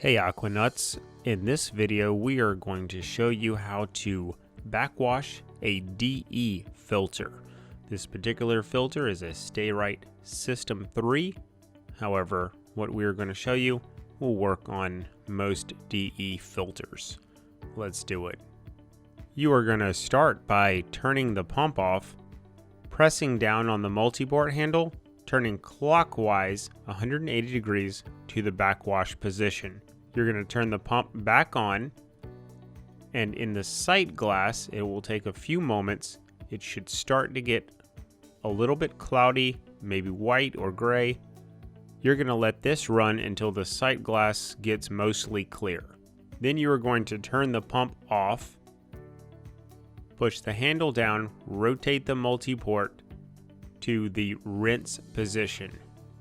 Hey Aquanuts, in this video we are going to show you how to backwash a DE filter. This particular filter is a Sta-Rite System 3. However, what we are going to show you will work on most DE filters. Let's do it. You are going to start by turning the pump off, pressing down on the multi-port handle, turning clockwise 180 degrees to the backwash position. You're going to turn the pump back on, and in the sight glass, it will take a few moments. It should start to get a little bit cloudy, maybe white or gray. You're going to let this run until the sight glass gets mostly clear. Then you are going to turn the pump off, push the handle down, rotate the multi-port to the rinse position.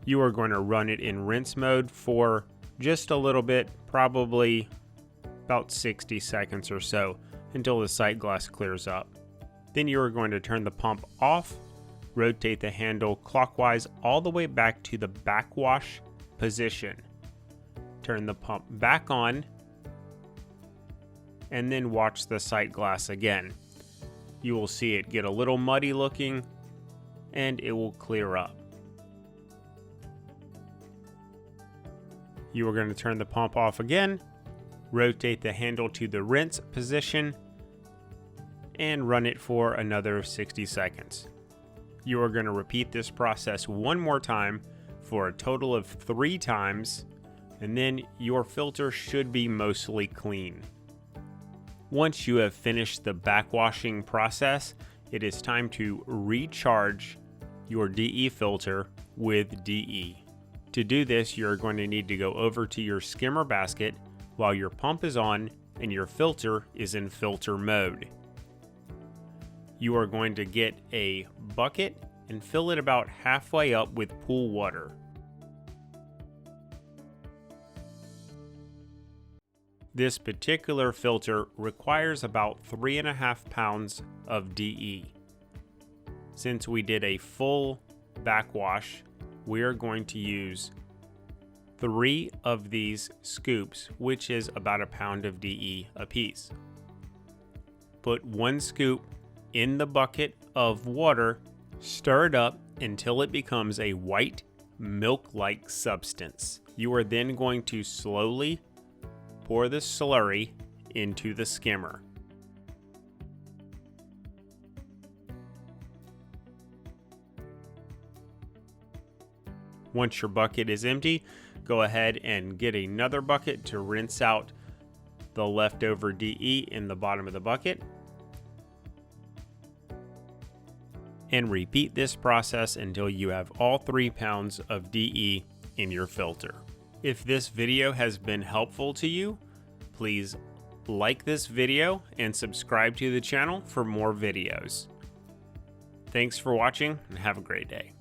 You are going to run it in rinse mode for just a little bit, probably about 60 seconds or so, until the sight glass clears up. Then you are going to turn the pump off, rotate the handle clockwise all the way back to the backwash position. Turn the pump back on, and then watch the sight glass again. You will see it get a little muddy looking, and it will clear up. You are going to turn the pump off again, rotate the handle to the rinse position, and run it for another 60 seconds. You are going to repeat this process one more time for a total of 3 times, and then your filter should be mostly clean. Once you have finished the backwashing process, it is time to recharge your DE filter with DE. To do this, you're going to need to go over to your skimmer basket while your pump is on and your filter is in filter mode. You are going to get a bucket and fill it about halfway up with pool water. This particular filter requires about 3.5 pounds of DE. Since we did a full backwash, we are going to use 3 of these scoops, which is about a pound of DE apiece. Put 1 scoop in the bucket of water, stir it up until it becomes a white milk-like substance. You are then going to slowly pour the slurry into the skimmer. Once your bucket is empty, go ahead and get another bucket to rinse out the leftover DE in the bottom of the bucket. And repeat this process until you have all 3 pounds of DE in your filter. If this video has been helpful to you, please like this video and subscribe to the channel for more videos. Thanks for watching and have a great day.